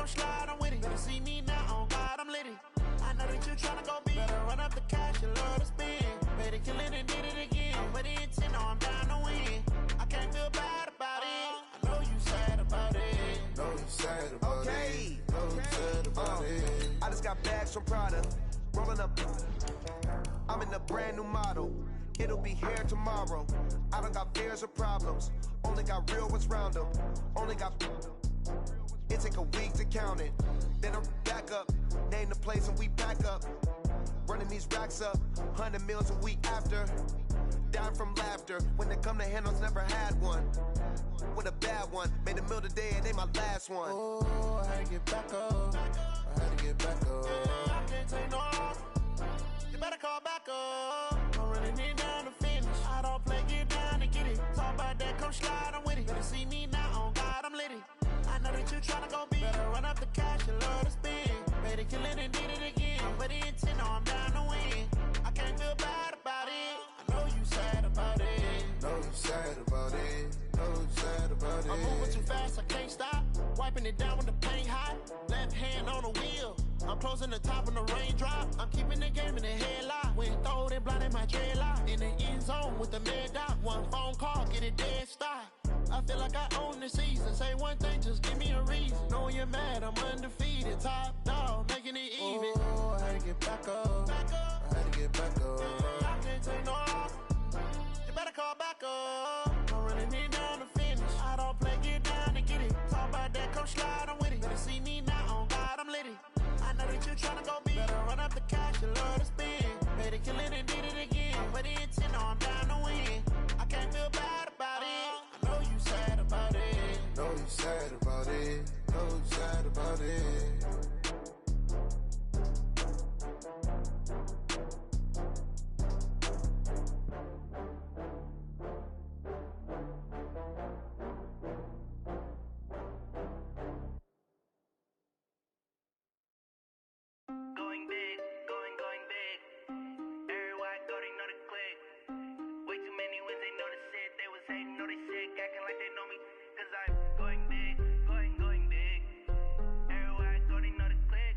come slide, I'm with it. Better see me now, on God, I'm litty. I know that you tryna go big. Better run up the cash, you love to spend. Better kill it and did it again. I'm with the intent, no, I'm down to win. I can't feel bad about it. I know you sad about it. Know you sad about it. Know you sad about it. I just got bags from Prada. Rolling up. I'm in a brand new model. It'll be here tomorrow. I don't got fears or problems. Only got real ones round them. Only got. It take a week to count it. Then I'm back up. Name the place and we back up. Running these racks up. 100 meals a week after. Down from laughter. When they come to handles, never had one. With a bad one. Made a meal today and ain't my last one. Oh, I had to get back up. I had to get back up. I can't take no loss. You better call back up. I'm running it down to finish. I don't play, get down and get it. Talk about that, come slide, I'm with it. Better see me now, on God, I'm litty. I know that you tryna go big. Better run up the cash, you love to spend. Better kill it and did it again. But the intent, no, I'm down to win. I can't feel bad about it. I know you sad about it. Know you sad about it. Know you sad about it. I'm moving too fast, I can't stop. Wiping it down when the paint hot. Left hand on the wheel. I'm closing the top when the raindrop. I'm keeping the game in the headlock. When throwed and blinded my dreadlock. In the end zone with the mad dot. One phone call, get it dead stop. I feel like I own the season. Say one thing, just give me a reason. Knowing you're mad, I'm undefeated. Top dog, making it even. Oh, I had to get back up. I had to get back up. I can't take no loss. You better call back up. I'm running it down to finish. I don't play, get down and get it. Talk about that, come slide, I'm with it. Better see me now, on God, I'm litty. I know that you tryna go big. Better run up the cash, you love to spend. Better kill it and did it again. But the intent, no, I'm down to win. I can't feel bad about it. I know you sad about it. Know you sad about it. Know you sad about it. Going big, going big. Everywhere I go, they know the click. Way too many wins, they notice it. They was hating, know they sick, acting like they know me. Cause I'm going big, going big. Everywhere I go, they know the click.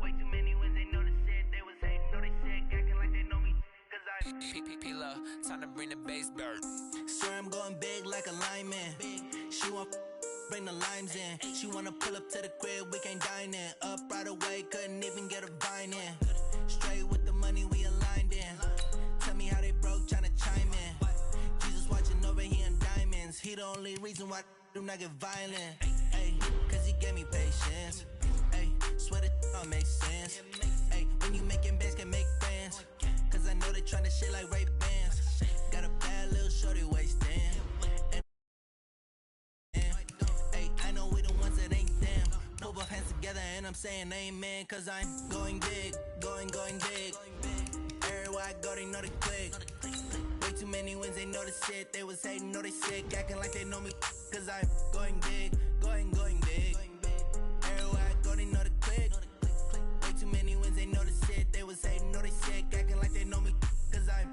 Way too many wins, they notice it. They was hating, know they sick, acting like they know me. Cause I'm P-P-P-Lo, time to bring the bass bird. swear I'm going big like a lineman. She want bring the limes in. She wanna pull up to the crib, we can't dine in. Up right away, couldn't even get a vine in. Straight with the money we aligned in. Tell me how they broke, tryna chime in. Jesus watching over here in diamonds. He the only reason why I do not get violent. Ay, cause he gave me patience. Ay, swear that all makes sense. Ay, when you making bands, can make friends. Cause I know they tryna shit like Ray-Bans. Got a bad little shorty wasting. I know we the ones that ain't them. Put both hands together and I'm saying amen. Cause I'm going big, going big. Everywhere I go, they know the click. Way too many wins, they know the shit. They was hating, know they sick, acting like they know me. Cause I'm going big, going big. Everywhere I go, they know the click. Way too many wins, they know the shit. They was hating, know they sick, acting like they know me. Cause I'm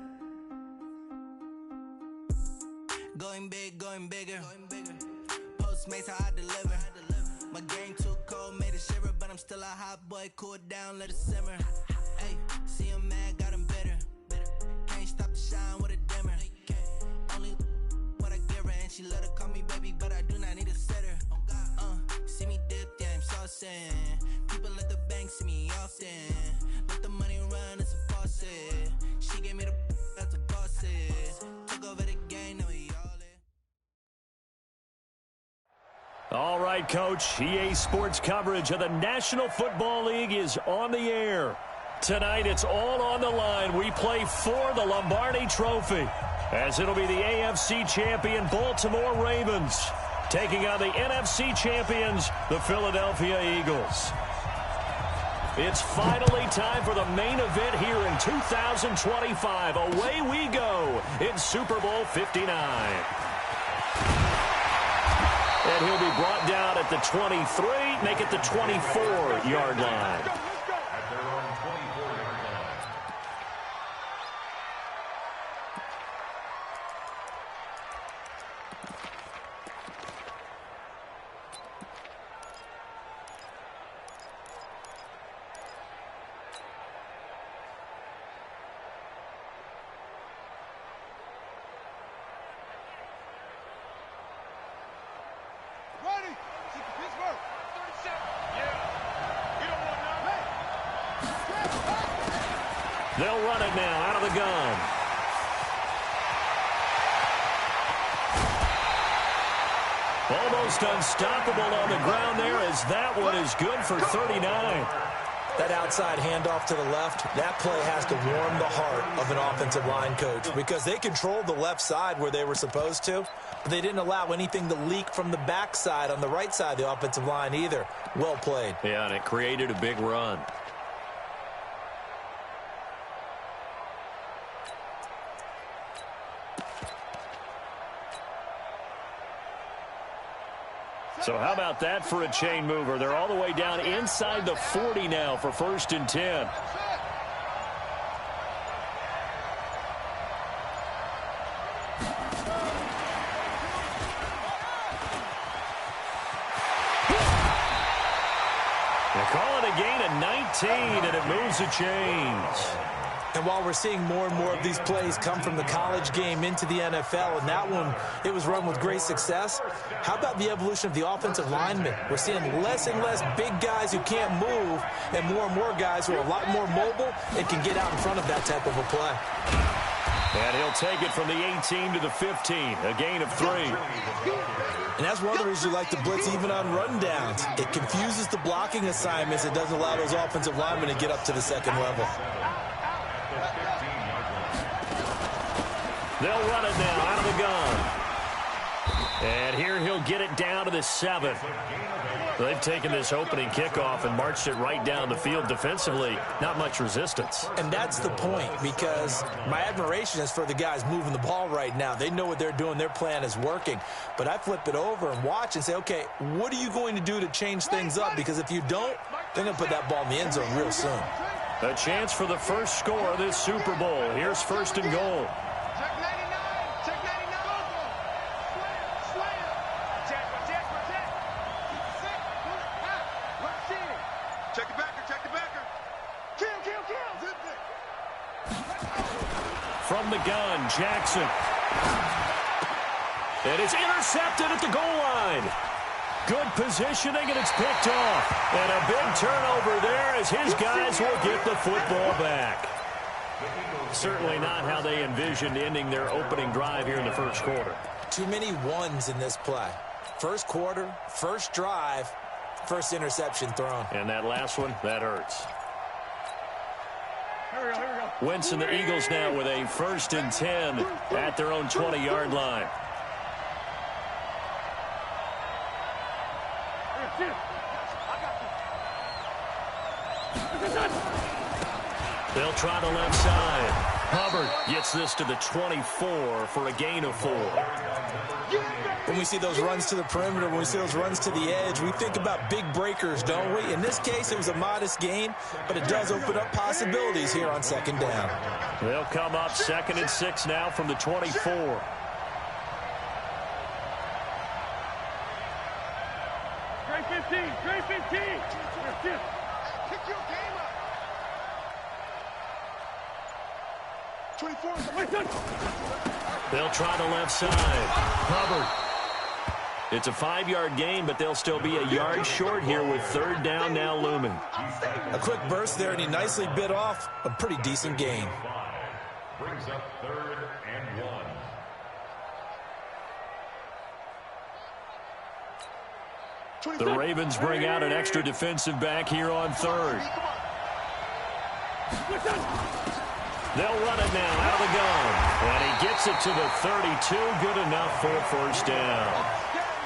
going big, going bigger. Postmates how I deliver. My game too cold, made it shiver, but I'm still a hot boy. Cool down, let it simmer. Hey, see him mad, got him bitter. Can't stop the shine with a dimmer. Only what I give her, and she let her call me baby, but I do not need a sitter. See me dip, yeah, I'm saucing. People at the bank see me often. Let the money run, it's a faucet. She gave me the that's a faucet. Took over the game, now we all in. All right, Coach. EA Sports coverage of the National Football League is on the air. Tonight, it's all on the line. We play for the Lombardi Trophy, as it'll be the AFC champion Baltimore Ravens taking on the NFC champions, the Philadelphia Eagles. It's finally time for the main event here in 2025. Away we go in Super Bowl 59. And he'll be brought down at the 23, make it the 24-yard line. They'll run it now out of the gun. Almost unstoppable on the ground there as that one is good for 39. That outside handoff to the left, that play has to warm the heart of an offensive line coach because they controlled the left side where they were supposed to, but they didn't allow anything to leak from the backside on the right side of the offensive line either. Well played. Yeah, and it created a big run. So how about that for a chain mover? They're all the way down inside the 40 now for 1st and 10. They call it a gain of 19, and it moves the chains. And while we're seeing more and more of these plays come from the college game into the NFL, and that one, it was run with great success, how about the evolution of the offensive linemen? We're seeing less and less big guys who can't move and more guys who are a lot more mobile and can get out in front of that type of a play. And he'll take it from the 18 to the 15, a gain of 3. And that's one of the reasons you like to blitz even on rundowns. It confuses the blocking assignments. It doesn't allow those offensive linemen to get up to the second level. They'll run it now out of the gun. And here he'll get it down to the 7. They've taken this opening kickoff and marched it right down the field defensively. Not much resistance. And that's the point, because my admiration is for the guys moving the ball right now. They know what they're doing. Their plan is working. But I flip it over and watch and say, okay, what are you going to do to change things up? Because if you don't, they're going to put that ball in the end zone real soon. A chance for the first score of this Super Bowl. Here's 1st and goal. From the gun, Jackson. And it's intercepted at the goal line. Good positioning, and it's picked off. And a big turnover there as his guys will get the football back. Certainly not how they envisioned ending their opening drive here in the first quarter. Too many ones in this play. First quarter, first drive, first interception thrown. And that last one, that hurts. Wentz and the Eagles now with a 1st and 10 at their own 20-yard line. They'll try the left side. Hubbard gets this to the 24 for a gain of 4. When we see those runs to the perimeter, when we see those runs to the edge, we think about big breakers, don't we? In this case, it was a modest gain, but it does open up possibilities here on 2nd down. They'll come up 2nd and 6 now from the 24. Trey 15. Kick your game up. 24. They'll try the left side. Hubbard. It's a 5-yard gain, but they'll still be a yard short here with 3rd down now looming. A quick burst there, and he nicely bit off a pretty decent gain. Brings up 3rd and 1. The Ravens bring out an extra defensive back here on 3rd. They'll run it now out of the gun. And he gets it to the 32. Good enough for a 1st down.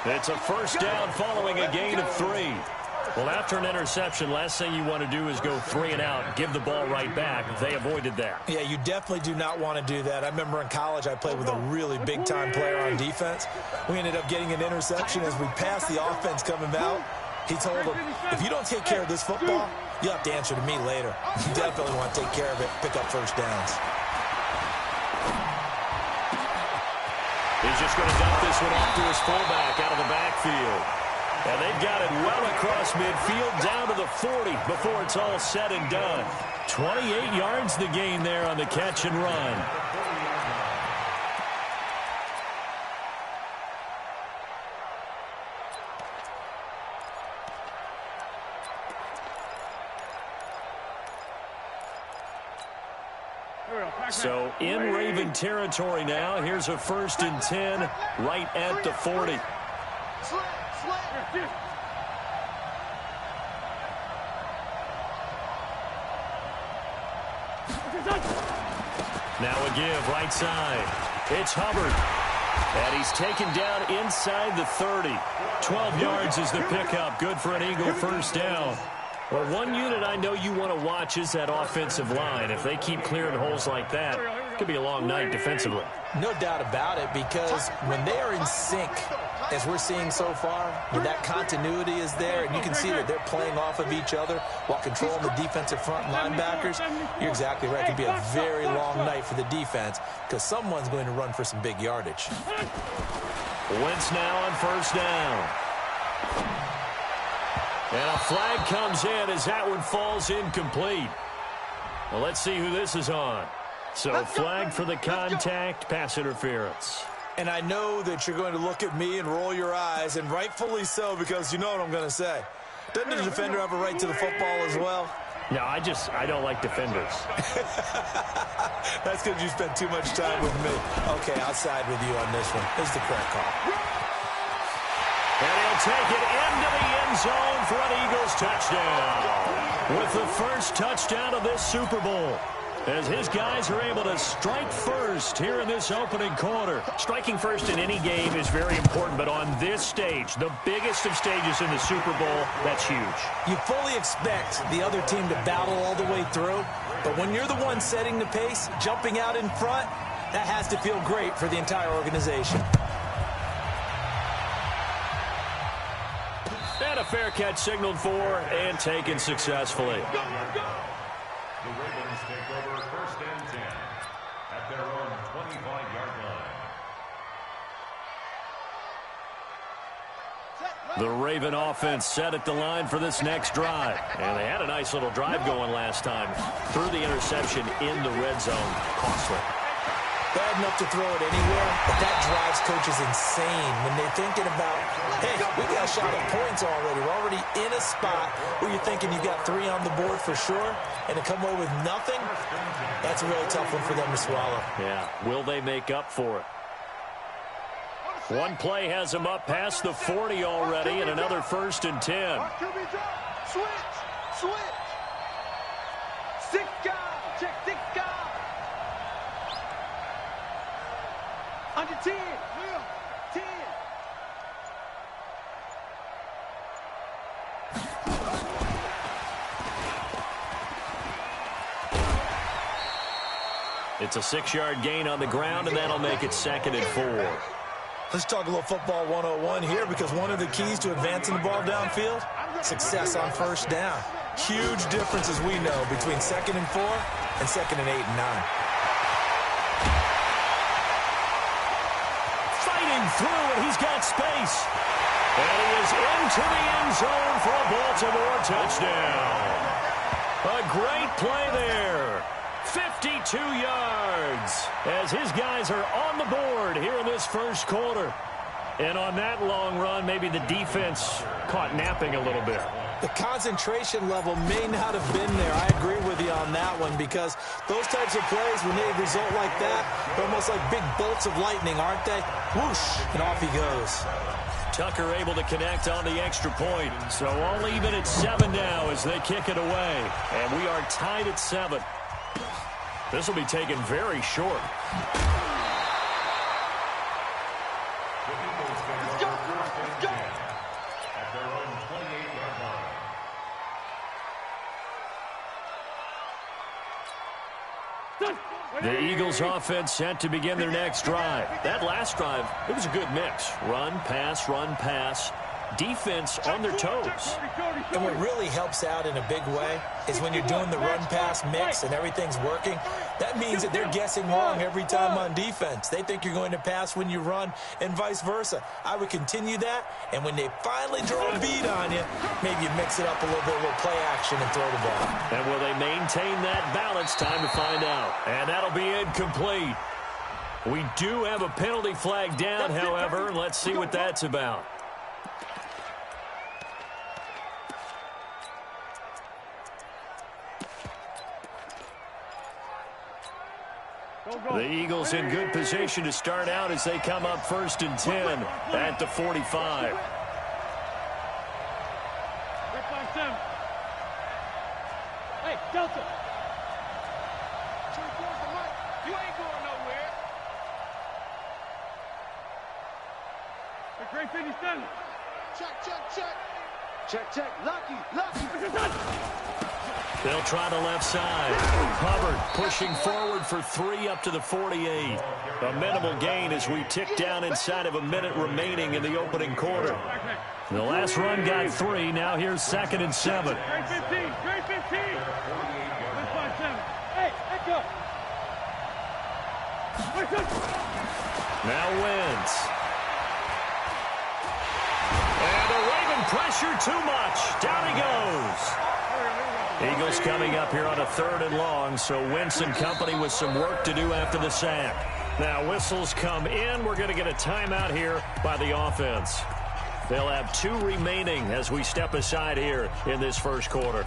It's a 1st down following a gain of 3. Well, after an interception, last thing you want to do is go 3 and out, give the ball right back. They avoided that. Yeah, you definitely do not want to do that. I remember in college I played with a really big-time player on defense. We ended up getting an interception as we passed the offense coming out. He told him, if you don't take care of this football, you'll have to answer to me later. You definitely want to take care of it, pick up 1st downs. He's just going to dump this one off to his fullback out of the backfield. And they've got it well across midfield down to the 40 before it's all said and done. 28 yards the gain there on the catch and run. So in Raven territory now. Here's a 1st and 10 right at the 40. Now a give right side. It's Hubbard. And he's taken down inside the 30. 12 yards is the pickup. Good for an Eagle first down. Well, one unit I know you want to watch is that offensive line. If they keep clearing holes like that, it could be a long night defensively. No doubt about it, because when they are in sync, as we're seeing so far, when that continuity is there, and you can see that they're playing off of each other while controlling the defensive front linebackers, you're exactly right. It could be a very long night for the defense because someone's going to run for some big yardage. Wentz now on first down. And a flag comes in as that one falls incomplete. Well, let's see who this is on. So flag for the contact, pass interference. And I know that you're going to look at me and roll your eyes, and rightfully so, because you know what I'm going to say. Doesn't the defender have a right to the football as well? No, I don't like defenders. That's because you spent too much time with me. Okay, I'll side with you on this one. This is the correct call. And he'll take it into the end zone for an Eagles touchdown. With the first touchdown of this Super Bowl, as his guys are able to strike first here in this opening quarter. Striking first in any game is very important, but on this stage, the biggest of stages in the Super Bowl, that's huge. You fully expect the other team to battle all the way through, but when you're the one setting the pace, jumping out in front, that has to feel great for the entire organization. And a fair catch signaled for and taken successfully. The Ravens take over 1st and 10 at their own 25-yard line. The Raven offense set at the line for this next drive. And they had a nice little drive going last time. Threw the interception in the red zone. Costly. Bad enough to throw it anywhere, but that drives coaches insane when they're thinking about, hey, we got a shot at points already. We're already in a spot where you're thinking you got 3 on the board for sure, and to come away with nothing, that's a really tough one for them to swallow. Yeah, will they make up for it? One play has them up past the 40 already, and another 1st and 10. Switch. 6 guys. Check 6 guys. Under 10. 10. It's a 6-yard gain on the ground, and that'll make it 2nd and 4. Let's talk a little football 101 here, because one of the keys to advancing the ball downfield, success on first down. Huge difference, as we know, between 2nd and 4 and 2nd and 8 and 9. Fighting through, and he's got space. And he is into the end zone for a Baltimore touchdown. A great play there. 52 yards as his guys are on the board here in this first quarter. And on that long run, maybe the defense caught napping a little bit. The concentration level may not have been there. I agree with you on that one, because those types of plays, when they result like that, they're almost like big bolts of lightning, aren't they? Whoosh, and off he goes. Tucker able to connect on the extra point. So all even at 7 now as they kick it away. And we are tied at 7. This will be taken very short. At their own 28-yard line. The Eagles offense set to begin their next drive. That last drive, it was a good mix. Run, pass, defense on their toes. And what really helps out in a big way is when you're doing the run-pass mix and everything's working, that means that they're guessing wrong every time on defense. They think you're going to pass when you run and vice versa. I would continue that, and when they finally draw a beat on you, maybe you mix it up a little bit, a little play action, and throw the ball. And will they maintain that balance? Time to find out. And that'll be incomplete. We do have a penalty flag down, however. Let's see what that's about. The Eagles in good position to start out as they come up 1st and 10 at the 45. Hey, Delta. You ain't going nowhere. The great 57. Check. Lucky. They'll try the left side. Hubbard pushing forward for 3 up to the 48. A minimal gain as we tick down inside of a minute remaining in the opening quarter. The last run got 3. Now here's 2nd and 7. Great 15. Hey, echo. Now Wentz. And the Raven pressure too much. Down he goes. Eagles coming up here on a 3rd and long, so Wentz and company with some work to do after the sack. Now whistles come in. We're going to get a timeout here by the offense. They'll have 2 remaining as we step aside here in this first quarter.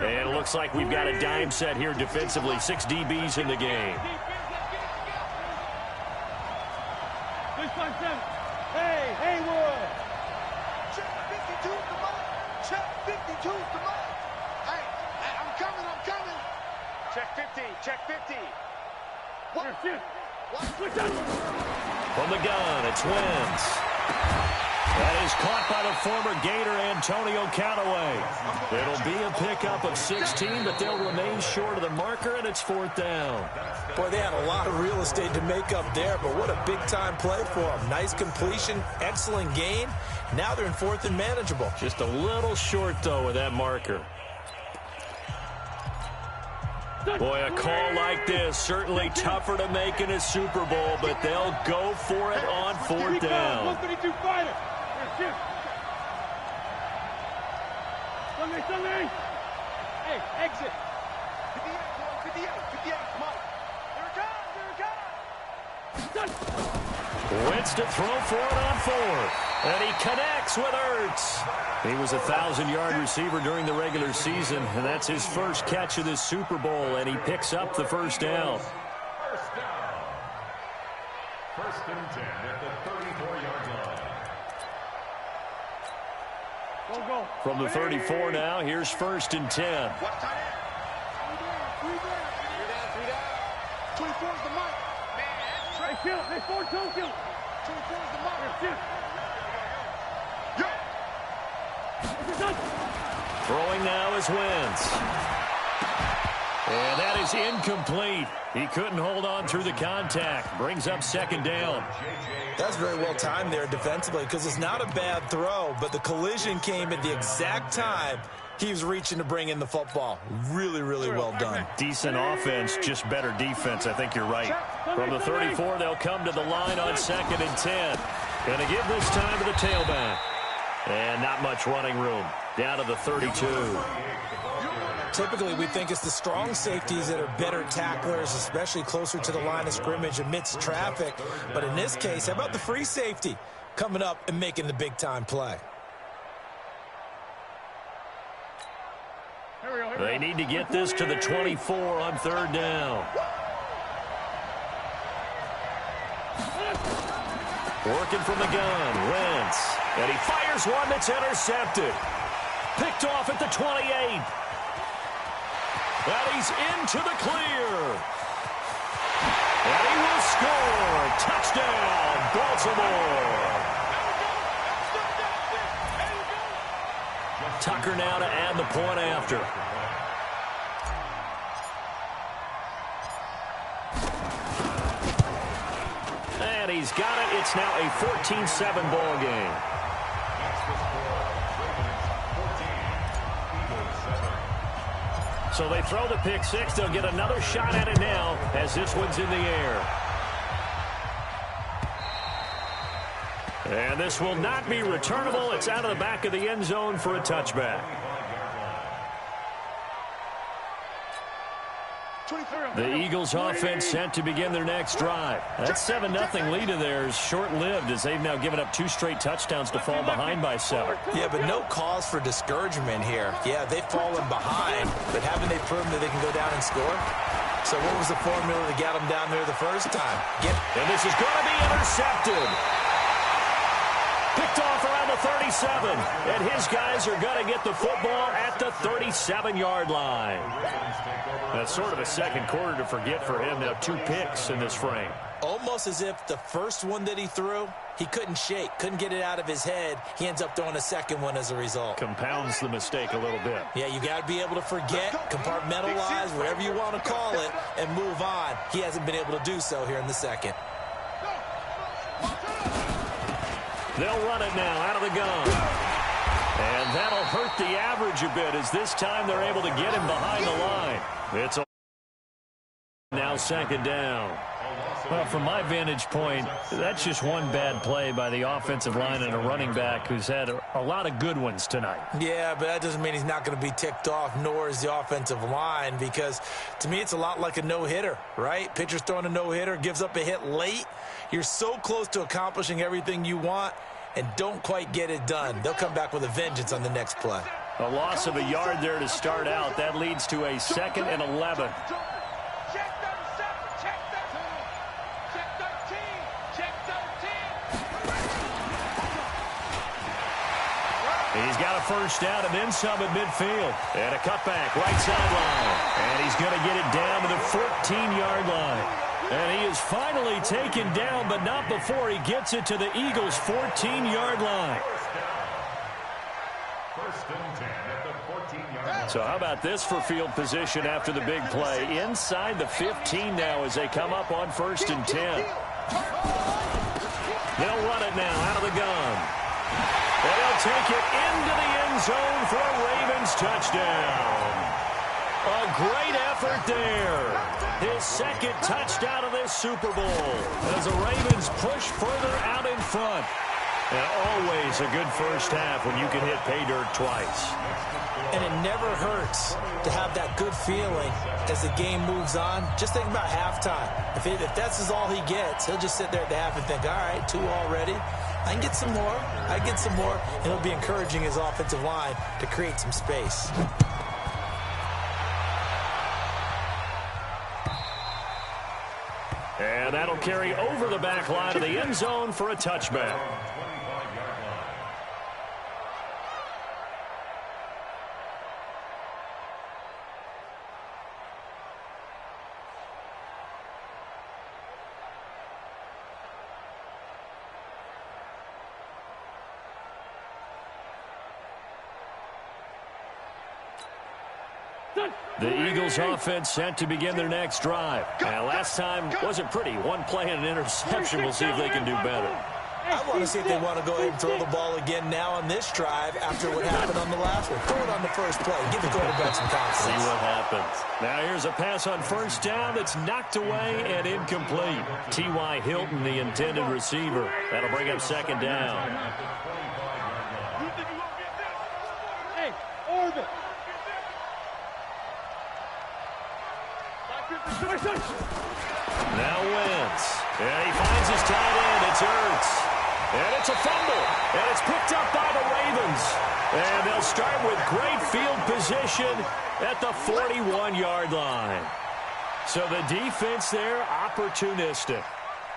And it looks like we've got a dime set here defensively. 6 DBs in the game. Hey, Haywood. Check 52's the mark. Check 52's the mark. Hey, I'm coming. Check 50. What? From the gun, it's Wentz. That is caught by the former Gator Antonio Callaway. It'll be a pickup of 16, but they'll remain short of the marker, and it's 4th down. Boy, they had a lot of real estate to make up there, but what a big-time play for them. Nice completion, excellent gain. Now they're in 4th and manageable. Just a little short, though, with that marker. Boy, a call like this, certainly tougher to make in a Super Bowl, but they'll go for it on 4th down. 152 fighter. Sunday. Hey, exit. 58, Mike. There it comes. Wentz to throw for it on 4th. And he connects with Ertz. He was a 1,000-yard receiver during the regular season, and that's his first catch of this Super Bowl, and he picks up the 1st down. First down. 1st and 10 at the 34-yard line. Go. From the 34 now, here's 1st and 10. What tight end? 3 down. 24's the mark. Hey, kill. Hey, 4-2, kill. 24's the mark. Throwing now is Wentz. And that is incomplete. He couldn't hold on through the contact. Brings up 2nd down. That's very well timed there defensively because it's not a bad throw, but the collision came at the exact time he was reaching to bring in the football. Really well done. Decent offense, just better defense. I think you're right. From the 34, they'll come to the line on 2nd and 10. Going to give this time to the tailback. And not much running room. Down to the 32. Typically, we think it's the strong safeties that are better tacklers, especially closer to the line of scrimmage amidst traffic. But in this case, how about the free safety coming up and making the big-time play? They need to get this to the 24 on 3rd down. Working from the gun, Wentz. And he fires one that's intercepted. Picked off at the 28. And he's into the clear. And he will score. Touchdown, Baltimore. Tucker now to add the point after. And he's got it. It's now a 14-7 ball game. So they throw the pick 6. They'll get another shot at it now as this one's in the air. And this will not be returnable. It's out of the back of the end zone for a touchback. The Eagles offense set to begin their next drive. That 7-0 lead of theirs short-lived as they've now given up 2 straight touchdowns to fall behind by 7. Yeah, but no cause for discouragement here. Yeah, they've fallen behind, but haven't they proven that they can go down and score? So what was the formula that got them down there the first time? And this is going to be intercepted. Picked off around the 37. And his guys are going to get the football at the 37-yard line. That's sort of a second quarter to forget for him. Now 2 picks in this frame. Almost as if the first one that he threw, he couldn't shake, couldn't get it out of his head. He ends up throwing a second one as a result. Compounds the mistake a little bit. Yeah, you got to be able to forget, compartmentalize, whatever you want to call it, and move on. He hasn't been able to do so here in the second. They'll run it now out of the gun. And that'll hurt the average a bit as this time they're able to get him behind the line. It's now second down. Well, from my vantage point, that's just one bad play by the offensive line and a running back who's had a lot of good ones tonight. Yeah, but that doesn't mean he's not going to be ticked off, nor is the offensive line, because to me it's a lot like a no-hitter, right? Pitcher's throwing a no-hitter, gives up a hit late. You're so close to accomplishing everything you want and don't quite get it done. They'll come back with a vengeance on the next play. A loss of a yard there to start out. That leads to a 2nd and 11. He's got a first down and then some at midfield. And a cutback, right sideline. And he's going to get it down to the 14-yard line. And he is finally taken down, but not before he gets it to the Eagles' 14-yard line. First and 10 at the 14-yard line. So how about this for field position after the big play? Inside the 15 now as they come up on 1st and 10. They'll run it now out of the gun. And they'll take it into the end zone for a Ravens touchdown. A great effort there. His 2nd touchdown of this Super Bowl as the Ravens push further out in front. And always a good first half when you can hit pay dirt twice. And it never hurts to have that good feeling as the game moves on. Just think about halftime. If that's all he gets, he'll just sit there at the half and think, all right, 2 already. I can get some more. I get some more. And he'll be encouraging his offensive line to create some space. And that'll carry over the back line of the end zone for a touchback. The Eagles offense set to begin their next drive. And last time wasn't pretty. 1 play and an interception. We'll see if they can do better. I want to see if they want to go ahead and throw the ball again now on this drive after what happened on the last one. Throw it on the first play. Give the quarterback some confidence. See what happens. Now here's a pass on 1st down that's knocked away and incomplete. T.Y. Hilton, the intended receiver. That'll bring up 2nd down. Hey, Orbit. Now Wentz. And he finds his tight end. It's Ertz. And it's a fumble. And it's picked up by the Ravens. And they'll start with great field position at the 41-yard line. So the defense there, opportunistic.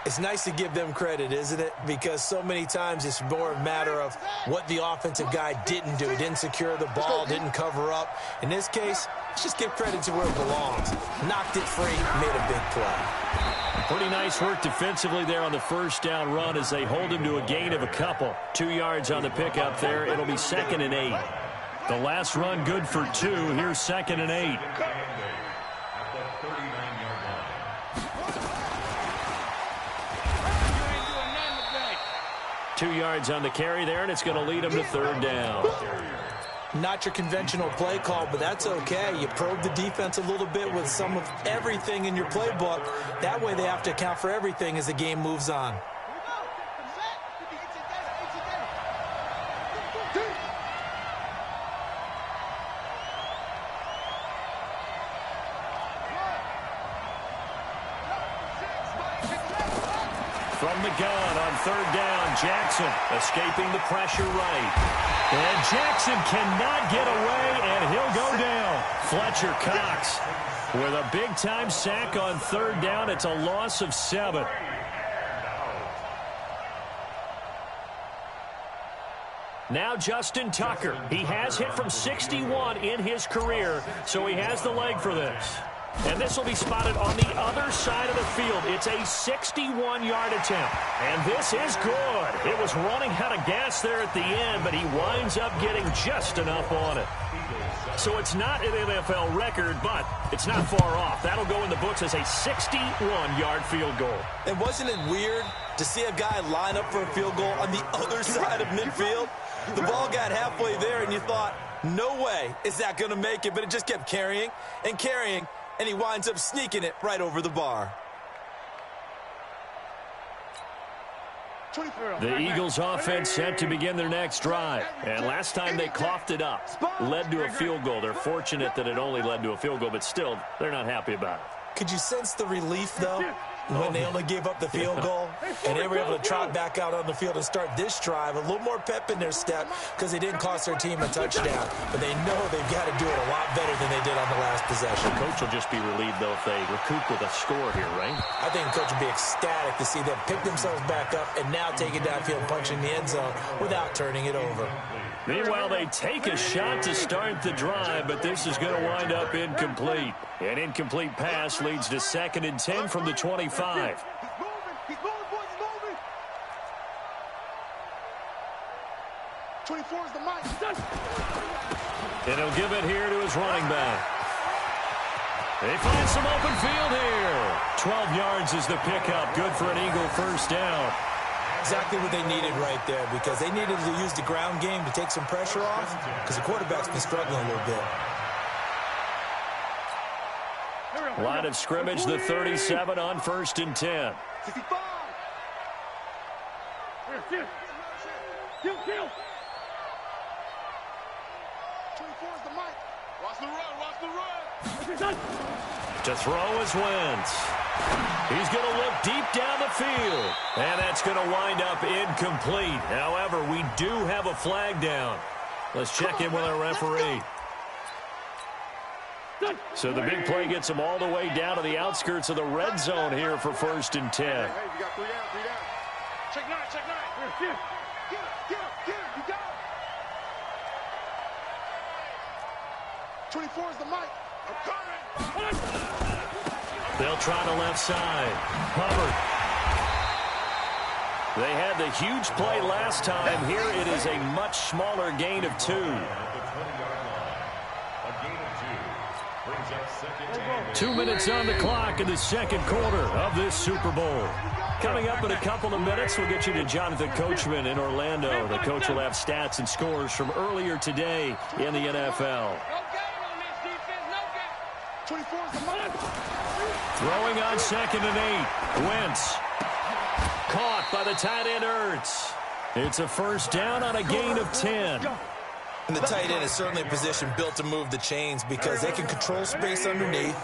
It's nice to give them credit, isn't it? Because so many times it's more a matter of what the offensive guy didn't do. Didn't secure the ball, didn't cover up. In this case, let's just give credit to where it belongs. Knocked it free, made a big play. Pretty nice work defensively there on the first down run as they hold him to a gain of a couple. 2 yards on the pickup there. It'll be 2nd and 8. The last run good for 2. Here's 2nd and 8. 2 yards on the carry there, and it's going to lead him to 3rd down. Not your conventional play call, but that's okay. You probe the defense a little bit with some of everything in your playbook. That way they have to account for everything as the game moves on. from the gun on third down. Jackson escaping the pressure right. And Jackson cannot get away, and he'll go down. Fletcher Cox with a big-time sack on third down. It's a loss of 7. Now Justin Tucker. He has hit from 61 in his career, so he has the leg for this. And this will be spotted on the other side of the field. It's a 61-yard attempt. And this is good. It was running out of gas there at the end, but he winds up getting just enough on it. So it's not an NFL record, but it's not far off. That'll go in the books as a 61-yard field goal. And wasn't it weird to see a guy line up for a field goal on the other side of midfield? The ball got halfway there, and you thought, no way is that going to make it, but it just kept carrying and carrying, and he winds up sneaking it right over the bar. The Eagles offense set to begin their next drive. And last time they coughed it up, led to a field goal. They're fortunate that it only led to a field goal, but still, they're not happy about it. Could you sense the relief, though, when they only gave up the field goal and they were able to trot back out on the field and start this drive? A little more pep in their step because they didn't cost their team a touchdown, but they know they've got to do it a lot better than they did on the last possession. The coach will just be relieved, though, if they recoup with a score here, right? I think the coach will be ecstatic to see them pick themselves back up and now take it downfield, punching the end zone without turning it over. Meanwhile, they take a shot to start the drive, but this is going to wind up incomplete. An incomplete pass leads to 2nd and 10 from the 25. He's moving, boys, he's moving. 24 is the mic. And he'll give it here to his running back. They find some open field here. 12 yards is the pickup. Good for an Eagle first down. Exactly what they needed right there, because they needed to use the ground game to take some pressure off, because the quarterback's been struggling a little bit. Line of scrimmage, the 37 on 1st and 10. 65. Kill. 24 is the mic. Watch the run. To throw is Wentz. He's going to look deep down the field. And that's going to wind up incomplete. However, we do have a flag down. Let's check in with our referee. So the big play gets them all the way down to the outskirts of the red zone here for 1st and 10. Hey, you got 3 down. Check 9. Get him, you got him. 24 is the mic. I'm coming. They'll try the left side. Hubbard. They had the huge play last time. Here it is a much smaller gain of 2. 2 minutes on the clock in the second quarter of this Super Bowl. Coming up in a couple of minutes, we'll get you to Jonathan Coachman in Orlando. The coach will have stats and scores from earlier today in the NFL. Throwing on 2nd and 8. Wentz. Caught by the tight end Ertz. It's a first down on a gain of 10. And the tight end is certainly a position built to move the chains because they can control space underneath.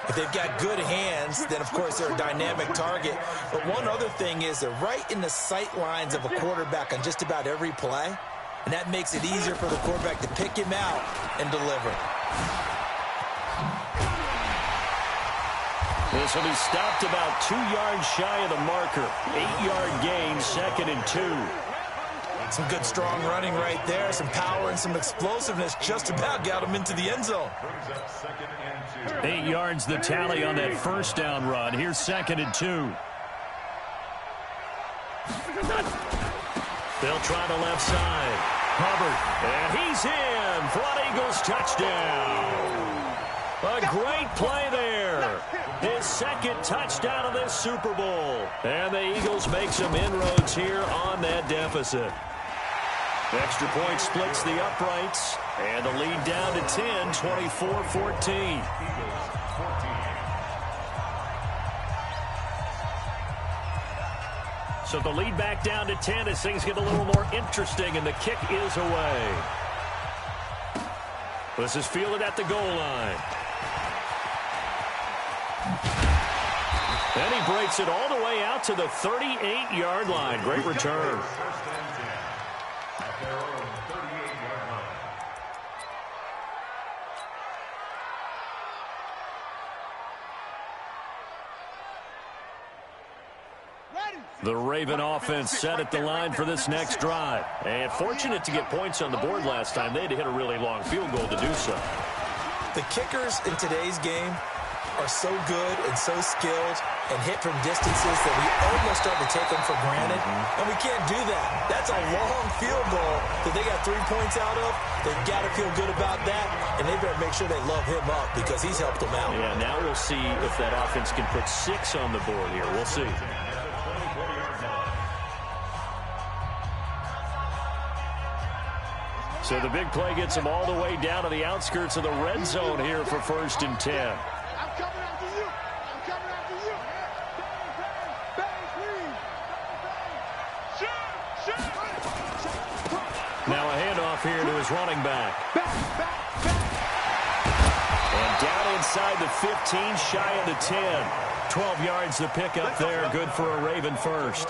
If they've got good hands, then, of course, they're a dynamic target. But one other thing is they're right in the sight lines of a quarterback on just about every play, and that makes it easier for the quarterback to pick him out and deliver. This will be stopped about 2 yards shy of the marker. 8-yard gain, 2nd and 2. Some good strong running right there, some power and some explosiveness just about got him into the end zone. 8 yards the tally on that first down run. Here's 2nd and 2. They'll try the left side. Hubbard, and he's in for an Eagles touchdown. A great play there. His 2nd touchdown of this Super Bowl. And the Eagles make some inroads here on that deficit. Extra point splits the uprights, and the lead down to 10, 24-14. So the lead back down to 10 as things get a little more interesting, and the kick is away. This is fielded at the goal line. And he breaks it all the way out to the 38-yard line. Great return. First and 10 at their own 38-yard line. The Raven offense set at the line for this next drive. And fortunate to get points on the board last time. They had to hit a really long field goal to do so. The kickers in today's game are so good and so skilled and hit from distances that we almost start to take them for granted. And we can't do that. That's a long field goal that they got 3 points out of. They've got to feel good about that, and they better make sure they love him up because he's helped them out. Yeah, now we'll see if that offense can put 6 on the board here. We'll see. So the big play gets them all the way down to the outskirts of the red zone here for 1st and 10. I'm coming after you. I'm coming after you. Now a handoff here to his running back. And down inside the 15, shy of the 10. 12 yards to pick up there. Good for a Raven first.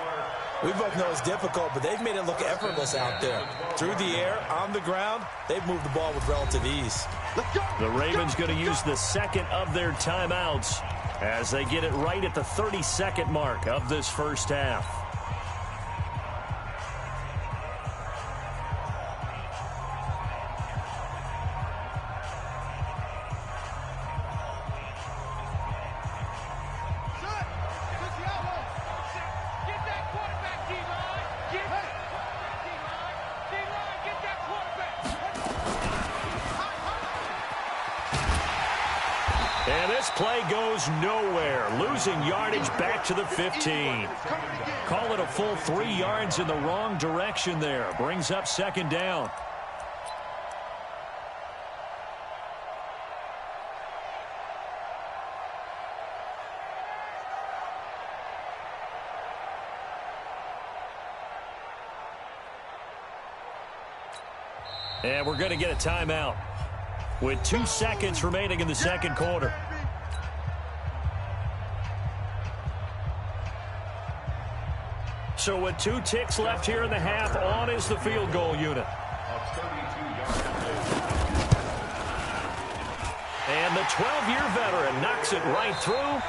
We both know it's difficult, but they've made it look effortless out there. Through the air, on the ground, they've moved the ball with relative ease. The Ravens going to use the second of their timeouts as they get it right at the 30-second mark of this first half. And this play goes nowhere, losing yardage back to the 15. Call it a full 3 yards in the wrong direction there. Brings up 2nd down. And we're going to get a timeout with 2 seconds remaining in the second quarter. So with 2 ticks left here in the half, on is the field goal unit. And the 12-year veteran knocks it right through.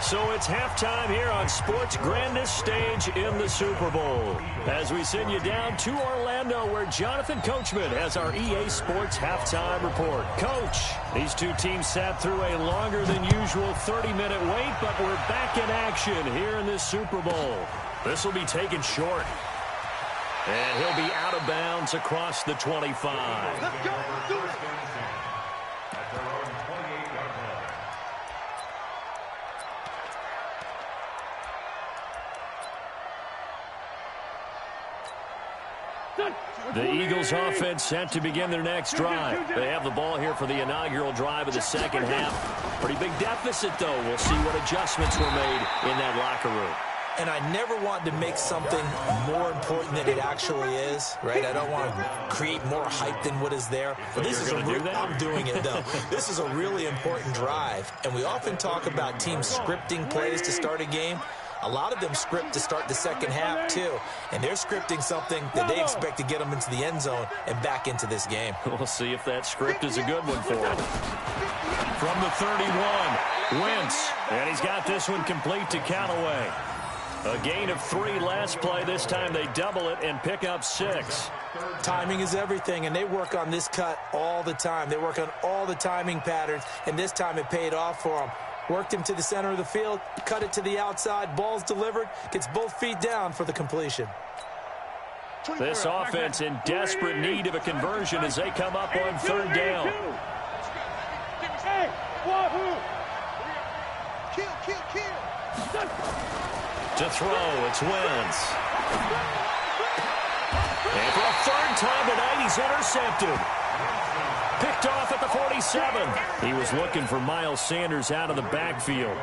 So it's halftime here on sports' grandest stage in the Super Bowl. As we send you down to Orlando, where Jonathan Coachman has our EA Sports halftime report. Coach, these 2 teams sat through a longer than usual 30-minute wait, but we're back in action here in this Super Bowl. This will be taken short. And he'll be out of bounds across the 25. Let's go. Do it. At their own 28-yard line. The Eagles offense set to begin their next drive. They have the ball here for the inaugural drive of the second half. Pretty big deficit, though. We'll see what adjustments were made in that locker room. And I never want to make something more important than it actually is, right? I don't want to create more hype than what is there. But this is I'm doing it, though. This is a really important drive. And we often talk about teams scripting plays to start a game. A lot of them script to start the second half, too. And they're scripting something that they expect to get them into the end zone and back into this game. We'll see if that script is a good one for them. From the 31, Wentz. And he's got this one complete to Callaway. A gain of 3 last play. This time they double it and pick up 6. Timing is everything, and they work on this cut all the time. They work on all the timing patterns, and this time it paid off for them. Worked him to the center of the field, cut it to the outside, ball's delivered, gets both feet down for the completion. This offense in desperate need of a conversion as they come up on 3rd down. To throw, it's Wentz. And for a 3rd time tonight, he's intercepted. Picked off at the 47. He was looking for Miles Sanders out of the backfield.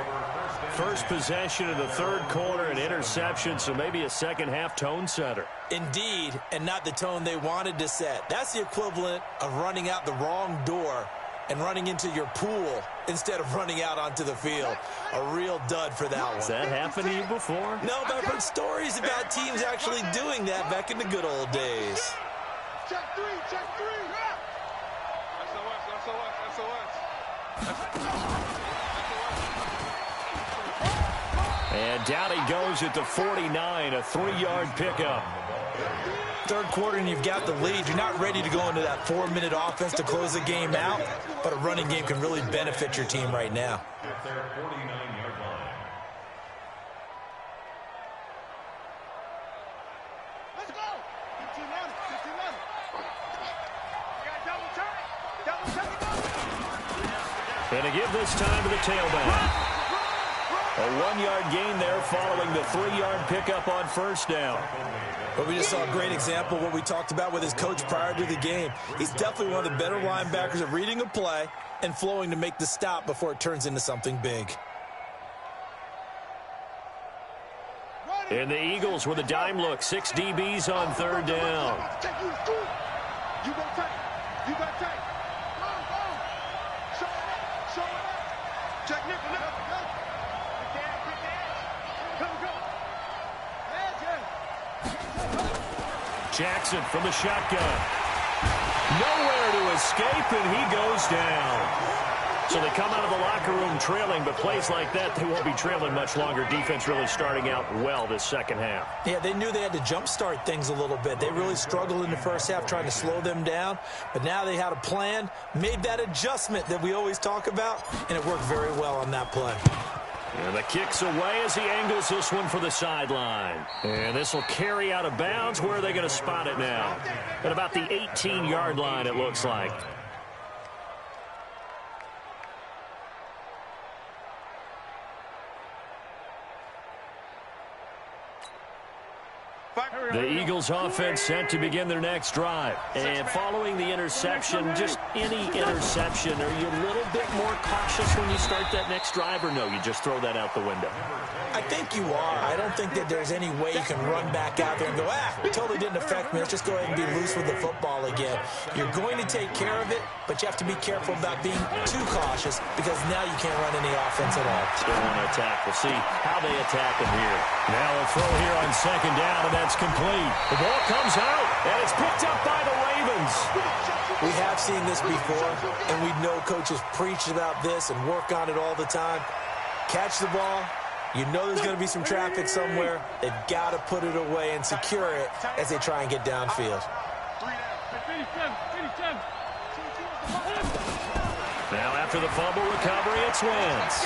First possession of the 3rd quarter, an interception, so maybe a second half tone setter. Indeed, and not the tone they wanted to set. That's the equivalent of running out the wrong door and running into your pool instead of running out onto the field. A real dud for that one. Has that happened to you before? No, but I've heard stories about teams actually doing that back in the good old days. Check three, check three. And down he goes at the 49, a 3-yard pickup. Third quarter and you've got the lead. You're not ready to go into that 4-minute offense to close the game out, but a running game can really benefit your team right now. At their 49-yard line. Let's go. 15 on it, 15 on it. You got double turn. And to give this time to the tailback. A 1-yard gain there following the 3-yard pickup on first down. But we just saw a great example of what we talked about with his coach prior to the game. He's definitely one of the better linebackers at reading a play and flowing to make the stop before it turns into something big. And the Eagles with a dime look. 6 DBs on third down. You go tight. You got tight. Go, go. Show it up. Show it up. Check nickel. Go. Jackson from the shotgun. Nowhere to escape, and he goes down. So they come out of the locker room trailing, but plays like that, they won't be trailing much longer. Defense really starting out well this second half. Yeah, they knew they had to jumpstart things a little bit. They really struggled in the first half trying to slow them down, but now they had a plan, made that adjustment that we always talk about, and it worked very well on that play. And the kick's away as he angles this one for the sideline. And this will carry out of bounds. Where are they going to spot it now? At about the 18-yard line, it looks like. The Eagles offense set to begin their next drive. And following the interception, just any interception, are you a little bit more cautious when you start that next drive, or no, you just throw that out the window? I think you are. I don't think that there's any way you can run back out there and go, it totally didn't affect me. Let's just go ahead and be loose with the football again. You're going to take care of it, but you have to be careful about being too cautious because now you can't run any offense at all. Still want to attack. We'll see how they attack him here. Now a throw here on second down, and that's complete. The ball comes out, and it's picked up by the Ravens. We have seen this before, and we know coaches preach about this and work on it all the time. Catch the ball. You know there's going to be some traffic somewhere. They've got to put it away and secure it as they try and get downfield. Now after the fumble recovery, it's Wentz.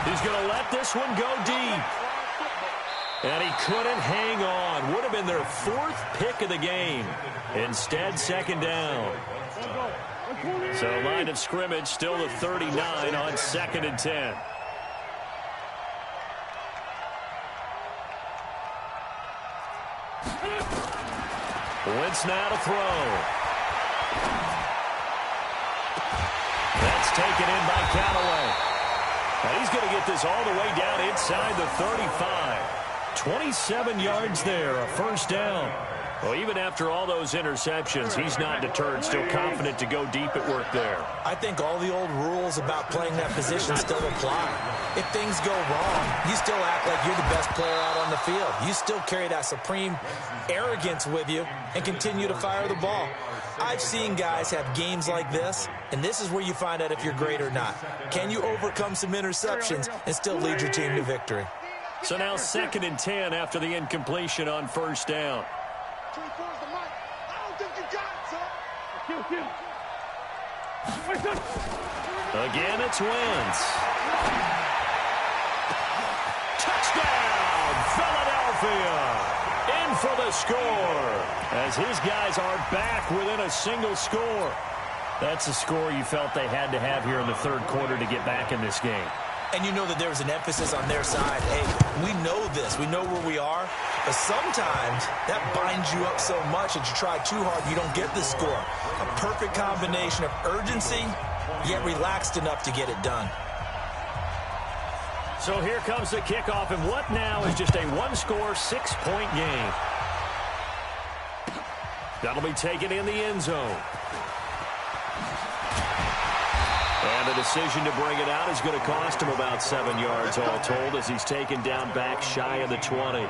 He's going to let this one go deep. And he couldn't hang on. Would have been their 4th pick of the game. Instead, second down. So line of scrimmage still the 39 on 2nd and 10. Wentz now to throw. That's taken in by Callaway. And he's going to get this all the way down inside the 35. 27 yards there, a first down. Well, even after all those interceptions, he's not deterred, still confident to go deep at work there. I think all the old rules about playing that position still apply. If things go wrong, you still act like you're the best player out on the field. You still carry that supreme arrogance with you and continue to fire the ball. I've seen guys have games like this, and this is where you find out if you're great or not. Can you overcome some interceptions and still lead your team to victory? So now 2nd and 10 after the incompletion on first down. 24's the mic. I don't think you got it, son. Again, it's Wentz. Touchdown, Philadelphia. In for the score as his guys are back within a single score. That's a score you felt they had to have here in the third quarter to get back in this game. And you know that there was an emphasis on their side. Hey, we know this. We know where we are. But sometimes that binds you up so much that you try too hard, you don't get the score. A perfect combination of urgency, yet relaxed enough to get it done. So here comes the kickoff, and what now is just a one-score, 6-point game. That'll be taken in the end zone. the decision to bring it out is going to cost him about 7 yards all told as he's taken down back shy of the 20.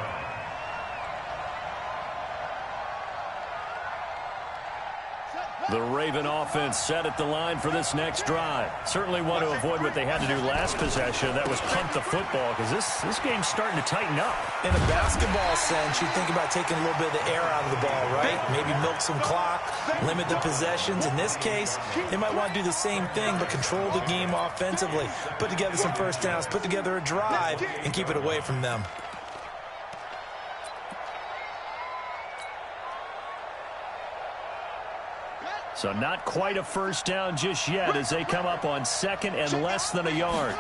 The Raven offense set at the line for this next drive. Certainly want to avoid what they had to do last possession. That was punt the football because this game's starting to tighten up. In a basketball sense, you think about taking a little bit of the air out of the ball, right? Maybe milk some clock, limit the possessions. In this case, they might want to do the same thing but control the game offensively. Put together some first downs, put together a drive, and keep it away from them. So not quite a first down just yet as they come up on second and less than a yard.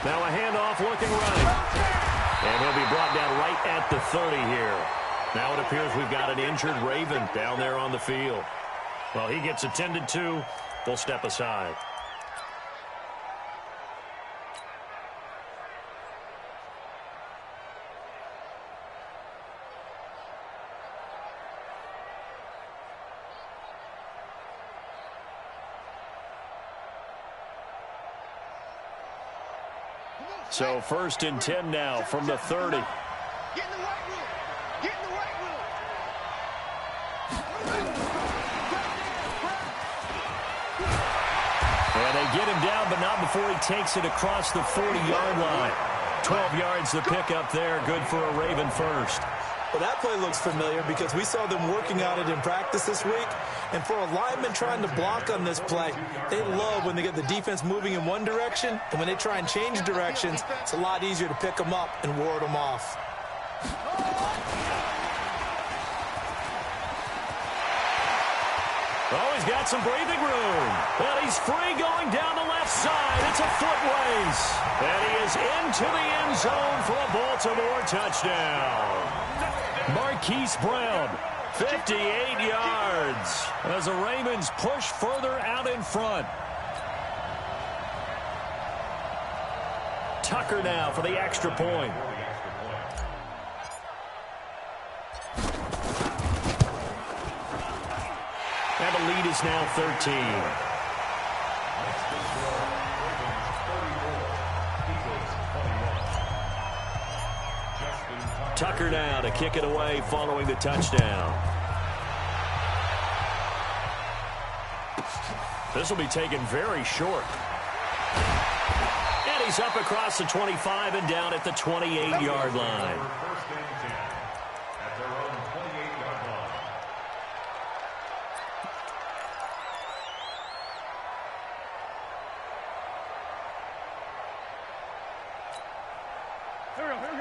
Now a handoff looking right. And he'll be brought down right at the 30 here. Now it appears we've got an injured Raven down there on the field. Well, he gets attended to. We'll step aside. So first and 10 now from the 30. Get in the right room. Get in the right room. And they get him down, but not before he takes it across the 40-yard line. 12 yards to pick up there. Good for a Raven first. Well, that play looks familiar because we saw them working on it in practice this week. And for a lineman trying to block on this play, they love when they get the defense moving in one direction. And when they try and change directions, it's a lot easier to pick them up and ward them off. Oh, he's got some breathing room. And he's free going down the left side. It's a foot race. And he is into the end zone for a Baltimore touchdown. Marquise Brown, 58 yards, as the Ravens push further out in front. Tucker now for the extra point. And the lead is now 13. Tucker now to kick it away following the touchdown. This will be taken very short. And he's up across the 25 and down at the 28-yard line.